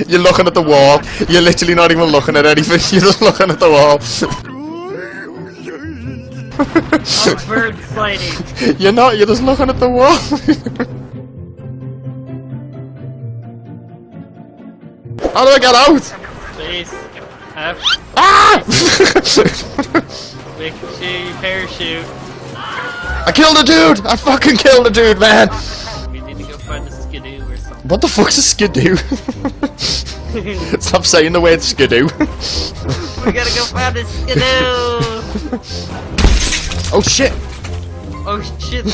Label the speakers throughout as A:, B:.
A: You're looking at the wall. You're literally not even looking at anything. You're just looking at the wall.
B: I'm bird sliding.
A: You're not. You're just looking at the wall. How do I get out?
B: Space. F.
A: Ah!
B: Make sure you parachute.
A: I killed a dude! I fucking killed a dude, man!
B: We need to go find a skidoo or something.
A: What the fuck's a skidoo? Stop saying the word skidoo.
B: We gotta go find a skidoo!
A: Oh shit!
B: Oh shit!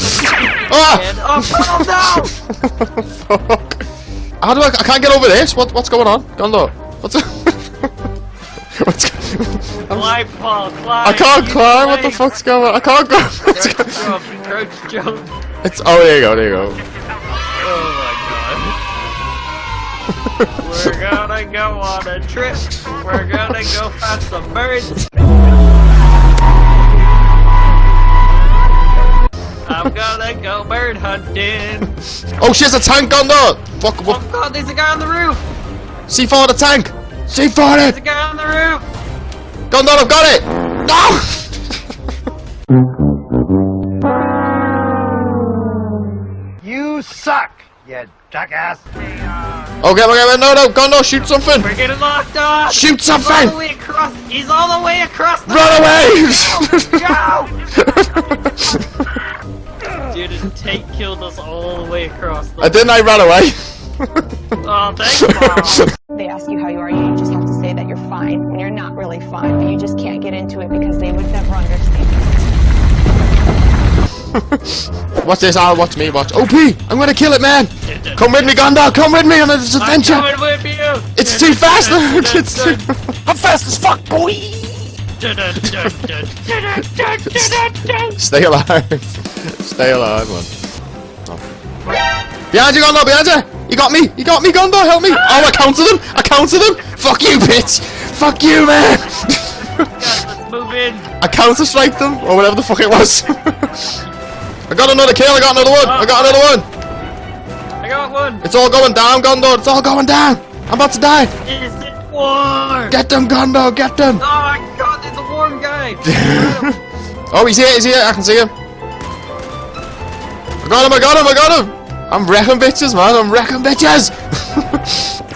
A: Ah!
B: Oh no!
A: Fuck. How do I can't get over this? What's going on? Gondor? What's
B: Climb, Paul, climb!
A: I can't climb, what the fuck's going on? I can't go!
B: Crouch jump!
A: It's oh there you go, there you go.
B: Oh my god. We're gonna go on a trip. We're gonna go find some birds. I'm gonna go bird hunting.
A: Oh shit, it's a tank, Gondor! Fuck,
B: Oh
A: what?
B: god, there's a guy on the roof!
A: C4 the tank! C4
B: There's a
A: it!
B: guy on the roof!
A: Gondor, I've got it! No!
C: You suck, you jackass.
A: Okay, no, Gondor, shoot something!
B: We're getting locked on!
A: Shoot
B: He's all
A: something!
B: the way across! He's all the way across the
A: Run away!
B: Go! Dude, the tank killed us all the way across the
A: I ran away.
B: Oh, thanks, Mom!
D: They ask you how you are, you just have to say that you're fine when you're not really fine, but you just can't get into it because they would never understand.
A: Watch this, Al, watch me, watch. OP! I'm gonna kill it, man! Come with me, Gondor, come with me on this adventure!
B: I'm coming with you!
A: It's too fast! It's too... I'm fast as fuck, boy! Stay alive. Stay alive, man. Oh. Behind you, Gondor, behind you! You got me, Gondor, help me! Oh, I counted him! Fuck you, bitch! Fuck you, man!
B: Let's move in!
A: I counter-striked them, or whatever the fuck it was. I got another kill, I got another one!
B: I got one!
A: It's all going down, Gondor, it's all going down! I'm about to die!
B: Is it war?
A: Get them, Gondor, get them!
B: Oh my god, there's a warm guy!
A: Oh, he's here, I can see him! I got him! I'm wrecking bitches, man,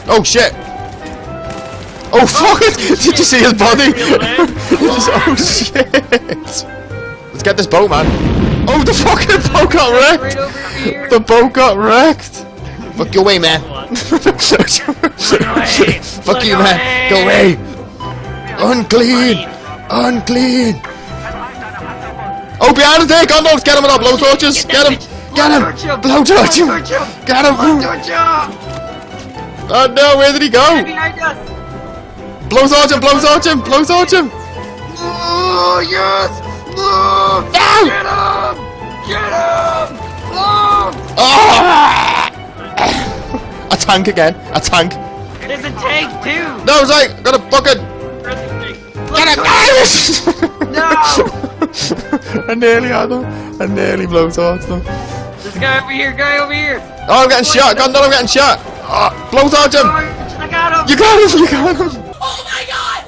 A: Oh shit! Oh fuck it! Did you see his body? Oh shit! Let's get this boat, man. Oh, the fucking boat got wrecked!
B: Right over here!
A: The boat got wrecked! Fuck you away, man! Fuck you, man! Go away! Unclean! Oh, behind us there! Gondor, get him with our blow torches! Get him! Blowtorch him! Get him! Oh no, where did he go?
B: Behind us!
A: Blowtorch him!
B: Oh yes! No! Get him!
A: A tank again.
B: There's a tank too!
A: No, it's like, got a bucket. Get him!
B: No!
A: I nearly had him. I nearly blowtorched him.
B: This guy over here!
A: Oh, I'm getting shot. Gondor, I'm getting shot. Oh, blowtorch him.
B: I got him!
A: You got him.
E: Oh my god!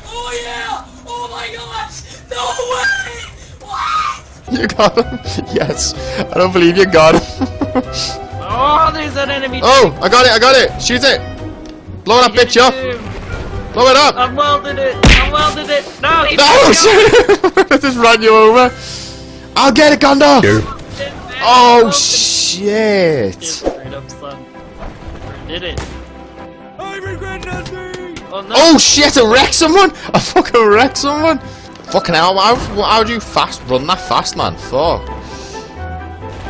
E: Oh yeah! Oh my gosh! No way! What?
A: You got him. Yes. I don't believe you got him.
B: Oh, there's an enemy!
A: Oh, I got it. Shoot it. Blow that bitch up. Blow it up.
B: I'm welding it! No!
A: No, shit. Just ran you over. I'll get it, Gondor. Oh shit.
B: Straight up, son. Did it? I regret nothing! Oh no!
A: Oh shit, I wrecked someone! I fucking wrecked someone! Fucking hell, how do you run that fast, man? Fuck.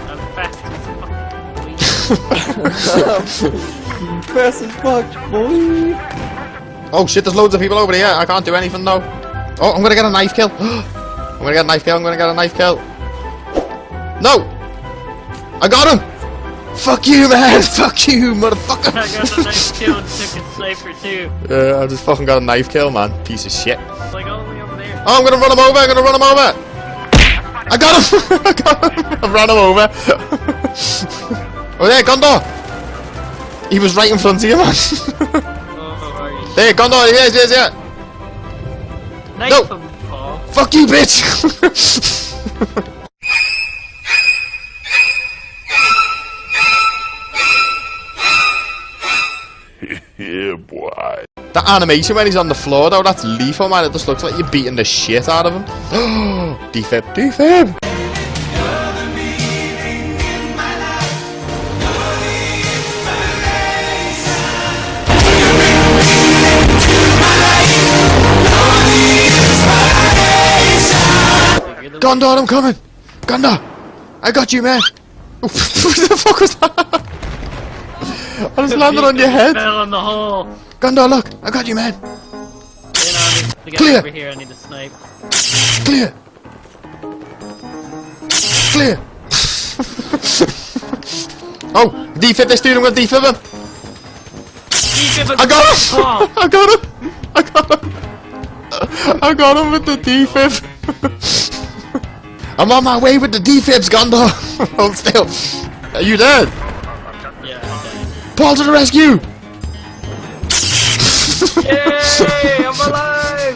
B: I'm fast as fuck.
F: Fast as fuck, boy.
A: Oh shit, there's loads of people over here. I can't do anything though. Oh, I'm gonna get a knife kill. I'm gonna get a knife kill. No! I got him! Fuck you, man! Fuck you, motherfucker!
B: I got the knife kill and took a sniper too.
A: I just fucking got a knife kill, man. Piece of shit.
B: Like all the way over there.
A: Oh, I'm gonna run him over! I got him! I ran him over! Oh, there, Gondor! He was right in front of you, man.
B: Oh, are you
A: There, Gondor, here.
B: knife
A: No.
B: him, Paul?
A: Fuck you, bitch!
G: Yeah, boy.
A: The animation when he's on the floor, though, that's lethal, man. It just looks like you're beating the shit out of him. Defib. Gondor, I'm coming! Gondor! I got you, man! What the fuck was that? I just landed on your head!
B: Fell in the hole.
A: Gondor, look! I got you, man!
B: You know, I need to get
A: Clear.
B: over here. I need to snipe.
A: Clear! Clear! Oh! Defib this dude, I'm gonna defib him! I got him! I got him! I got him with the defib! I'm on my way with the defibs, Gondor! Hold still! Are you dead?
B: Yeah, I'm
A: Paul to the rescue!
B: dead. Yay! I'm alive!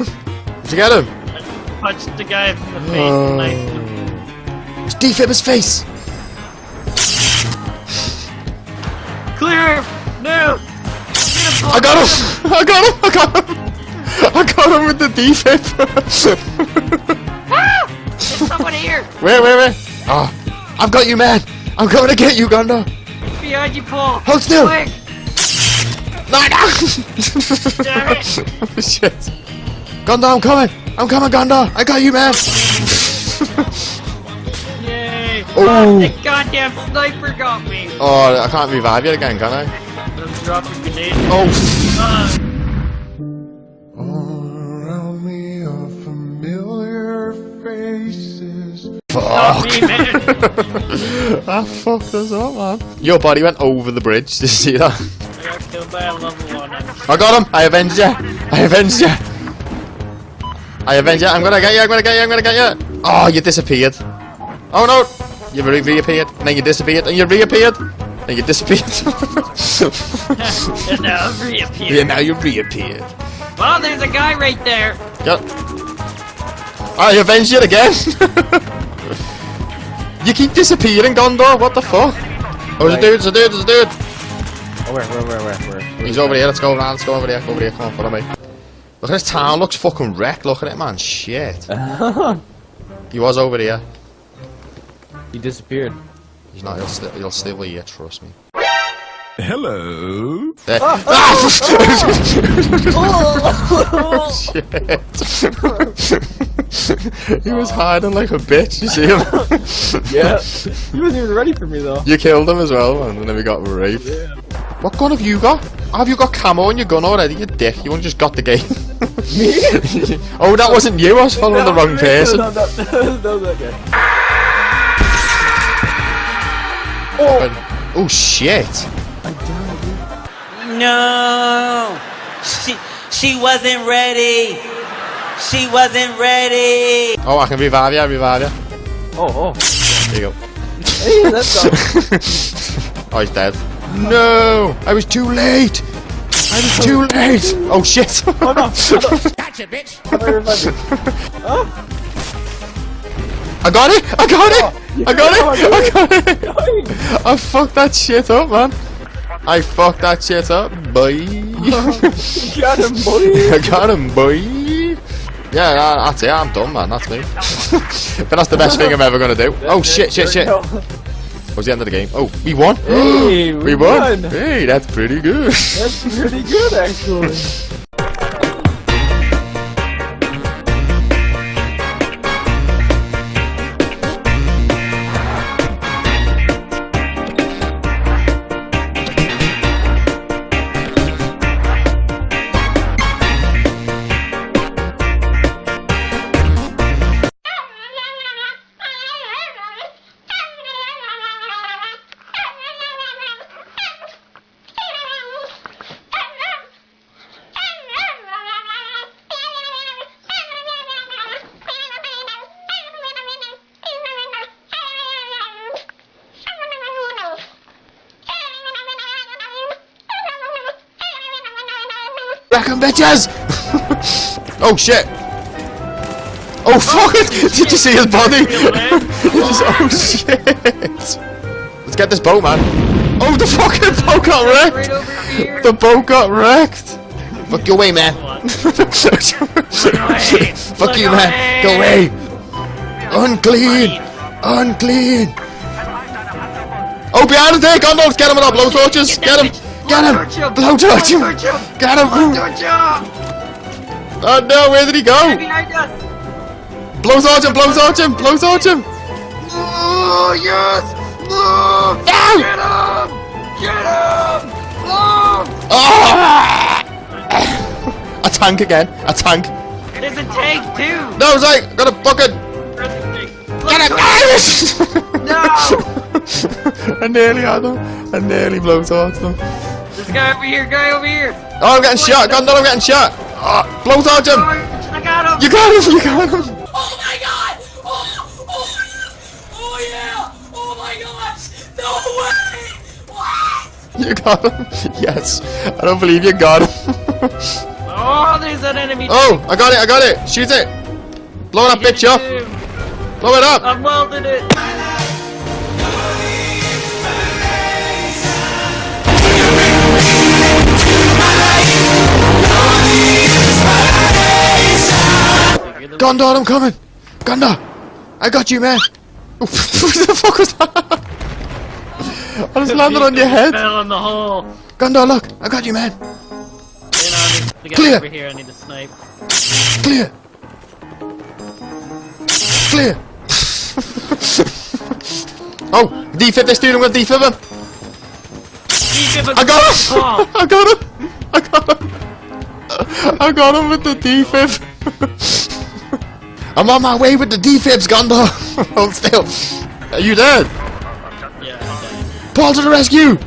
A: Did you get him?
B: I punched the guy in the face and knifed him.
A: Just defib his face!
B: Clear! No!
A: I got him! I got him with the defib!
B: There's someone here!
A: Where? Oh, I've got you, man! I'm coming to get you, Gondor!
B: Behind you, Paul!
A: Hold still!
B: Quick!
A: No!
B: Damn it!
A: Oh, shit! Gondor, I'm coming, Gondor! I got you, man!
B: Yay!
A: Oh.
B: The goddamn sniper got me!
A: Oh, I can't revive you again, can I?
B: I'm dropping grenades.
A: Oh!
G: Around me are familiar faces.
B: Not
A: Fuck!
B: me, man!
A: I fucked us up, man. Your body went over the bridge. Did you see that?
B: I got killed by a level 1.
A: I got him! I avenged you! I'm gonna get you! Oh, you disappeared. Oh no! You reappeared, and then you disappeared, and you reappeared, and you disappeared.
B: And now I've reappeared.
A: Yeah, now you reappeared.
B: Well, there's a guy right there!
A: Yep. I avenged you again! You keep disappearing, Gondor, what the fuck? Oh, there's a dude!
F: Oh, where?
A: He's over here, let's go over there, come on, follow me. Look at this town, looks fucking wrecked, look at it, man, shit. He was over here.
F: He disappeared.
A: He's not, he'll still be here, trust me.
G: Hello.
A: There. Shit. He was hiding like a bitch, you see him?
F: Yeah. He wasn't even ready for me though.
A: You killed him as well, man, and then we got raped.
F: Yeah.
A: What gun have you got? Have you got camo on your gun already, you dick? You only just got the game.
F: Me?
A: Oh, that wasn't you, I was following the wrong person.
F: No, that was that guy. Oh!
A: Oh, shit.
H: No, she wasn't ready. She wasn't ready.
A: Oh, I can revive you,
F: Oh.
A: There you go.
F: Hey, that's not...
A: Oh, he's dead. No! I was too late! Oh, shit!
F: Oh, no.
H: Gotcha, bitch.
A: I got it! I fucked that shit up, man. I fucked that shit up, boy.
F: Got him, buddy.
A: I got him, boy. Yeah, that's it. I'm done, man. That's me. But that's the best thing I'm ever gonna do. Oh shit! What's the end of the game? Oh, we won.
F: Hey,
A: We won. Hey, that's pretty good.
F: That's pretty good, actually.
A: Wreck 'em, bitches! Oh shit! Oh fuck it! Did you see his body? Oh shit! Let's get this boat, man. Oh, the fucking boat got wrecked!
B: Right over here.
A: The boat got wrecked! Fuck you away, man. Fuck you, man. Go away. Unclean. Unclean. Oh, behind us there. Gondols, get him with our blowtorches. Get him. Get him. Blowtorch him. Get him. Oh no, where did he go?
B: Behind us.
A: Blowtorch him. Blowtorch him. Blowtorch him.
B: Oh yes. No.
A: Ow!
B: Get him. Get him. Oh.
A: Ah! A tank again. A tank.
B: There's a tank too.
A: No, it's like, got a bucket. Get him.
B: No.
A: I nearly had him. I nearly blowtorched him.
B: This guy over here. Guy over here.
A: Oh, I'm getting shot. Gondor, I'm getting shot. Oh, blowtorch him.
B: Oh, I got him.
A: You got him. You got him.
E: Oh my god! Oh yeah! Oh my gosh! No way! What?
A: You got him. Yes. I don't believe you got him.
B: Oh, there's an enemy.
A: Oh, I got it. I got it. Shoot it. Blow that bitch up. Blow it up.
B: I'm welding it.
A: Gondor, I'm coming. Gondor, I got you, man. What the fuck was that? I just landed on your head.
B: Fell in the hole.
A: Gondor, look, I got you, man.
B: The guy
A: Clear.
B: over here, I need to snipe.
A: Clear. Clear. Oh, defib this dude. I'm gonna defib him. I got him.
B: Oh.
A: I got him. I got him. I got him with the defib. I'm on my way with the defibs, Gondor. Hold still. Are you dead?
B: Yeah, I'm dead.
A: Paul to the rescue.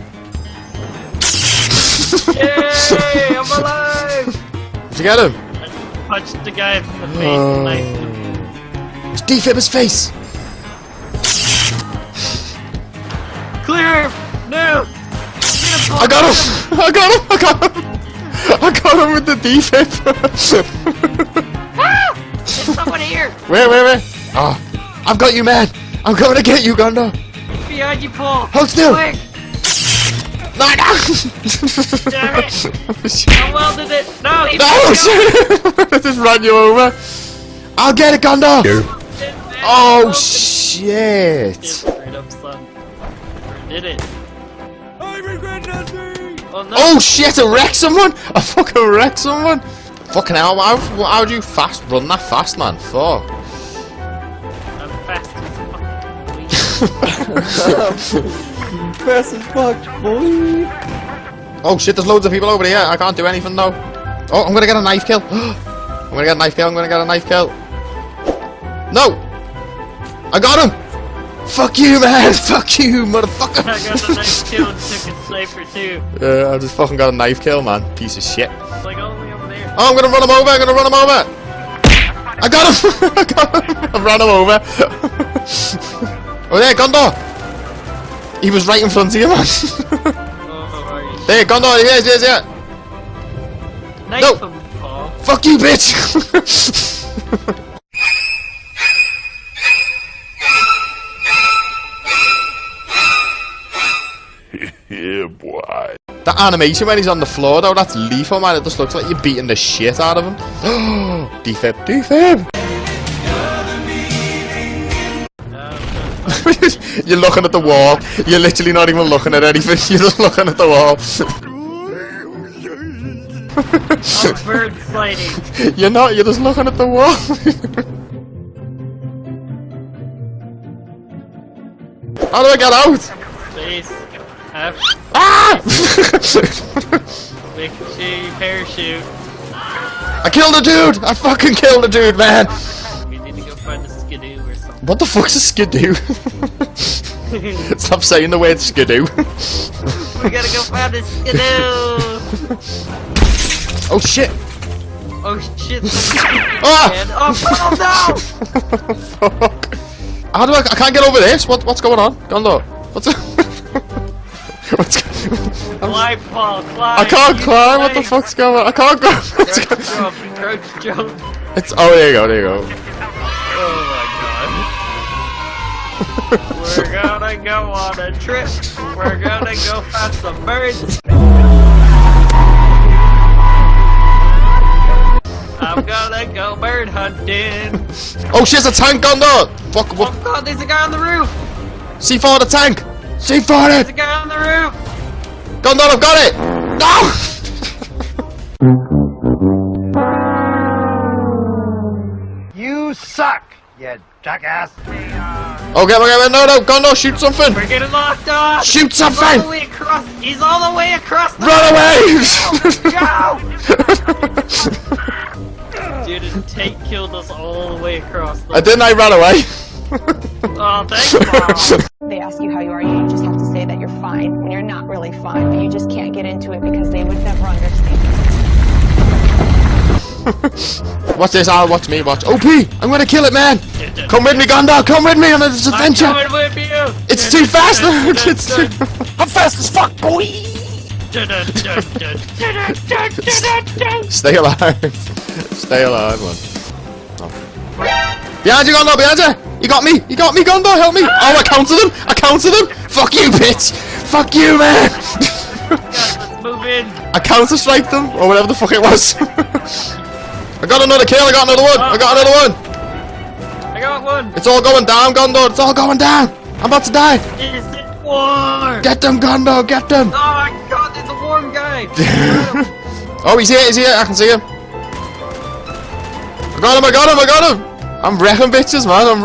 B: Yay! I'm alive!
A: Did you get him?
B: I punched the guy from the face and knifed him.
A: Just defib his face.
B: Clear! No!
A: I got him. I got him. I got him. I got him with the defib.
B: There's someone here!
A: Where? Oh, I've got you, man. I'm coming to get you, Gondor.
B: Behind you, Paul!
A: Hold still.
B: Quick!
A: No.
B: Damn it! I welded it! No! He
A: No, shit! Just ran you over. I'll get it, Gondor. Oh shit!
B: Straight up, son. Did it? I regret nothing! Oh no!
A: Oh shit! I wrecked someone. I fucking wrecked someone. Fucking hell! How do you run that fast, man? Fuck.
B: I'm fast as fuck.
F: Fast as fuck, boy.
A: Oh shit! There's loads of people over here. I can't do anything though. Oh, I'm gonna get a knife kill. I'm gonna get a knife kill. I'm gonna get a knife kill. No! I got him! Fuck you, man! Fuck you, motherfucker!
B: I got the knife kill and took a sniper too.
A: I just fucking got a knife kill, man. Piece of shit.
B: It's like only over there.
A: Oh, I'm gonna run him over! I'm gonna run him over! I got him! I got him! I ran him over! Oh, there, Gondor! He was right in front of you, man.
B: Oh, are you
A: There, Gondor, here's here!
B: Knife
A: No.
B: him, Paul.
A: Fuck you, bitch!
G: Yeah, boy.
A: That animation when he's on the floor, though, that's lethal, man. It just looks like you're beating the shit out of him. Defib, defib! You're looking at the wall. You're literally not even looking at anything. You're just looking at the wall.
B: I'm bird sliding.
A: You're not. You're just looking at the wall. How do I get out?
B: Space. F.
A: Ah!
B: Make sure you parachute.
A: I killed a dude. I fucking killed a dude, man.
B: We need to go find a skidoo or something.
A: What the fuck's a skidoo? Stop saying the word skidoo.
B: We gotta go find a skidoo.
A: Oh shit.
B: Oh shit.
A: Ah!
B: Oh no!
A: Fuck. How do I can't get over this. What's going on? Gondor. What's What's
B: Climb, Paul, climb.
A: I can't
B: Use
A: climb. What the
B: legs.
A: fuck's going on? I can't go. What's
B: Crouch
A: go-
B: jump, crouch jump.
A: It's oh, there you go. There you go.
B: Oh my god. We're gonna go on a trip. We're gonna go find some birds. I'm gonna go bird hunting.
A: Oh shit! There's a tank on there. Fuck!
B: Oh god, there's a guy on the roof.
A: C4 the tank. C4
B: There's
A: it.
B: a guy on the roof.
A: Gondor, I've got it. No.
C: You suck, you jackass.
A: Okay, no, Gondor, shoot something.
B: We're getting locked up.
A: Shoot
B: He's all
A: something.
B: the way across. He's all the way across the
A: Run away.
B: Dude, his tank killed us all the way across the
A: I didn't. I ran away.
B: Oh, thanks, Mom.
D: They ask you how you are, you just have to say that you're fine when you're not really fine, but you just can't get into it because they would never understand.
A: Watch this, Al. Watch me. Watch. OP! I'm gonna kill it, man. Come with me, Gondor. Come with me on this
B: I'm
A: adventure.
B: coming with you.
A: It's too fast. It's too... I'm fast as fuck, boy. Stay alive. Stay alive, man. Oh. Behind you, Gondor. Behind you. You got me. You got me, Gondor. Help me. Oh, I counted them. I counted them. Fuck you, bitch. Fuck you, man.
B: Let's move in.
A: I counter-strike them, or whatever the fuck it was. I got another kill. I got another one. I got another one.
B: I got one.
A: It's all going down, Gondor. It's all going down. I'm about to die.
B: Is it war?
A: Get them, Gondor. Get them.
B: Oh my god, there's a warm guy.
A: Oh, he's here. He's here. I can see him. I got him. I got him. I got him. I'm wrecking bitches, man. I'm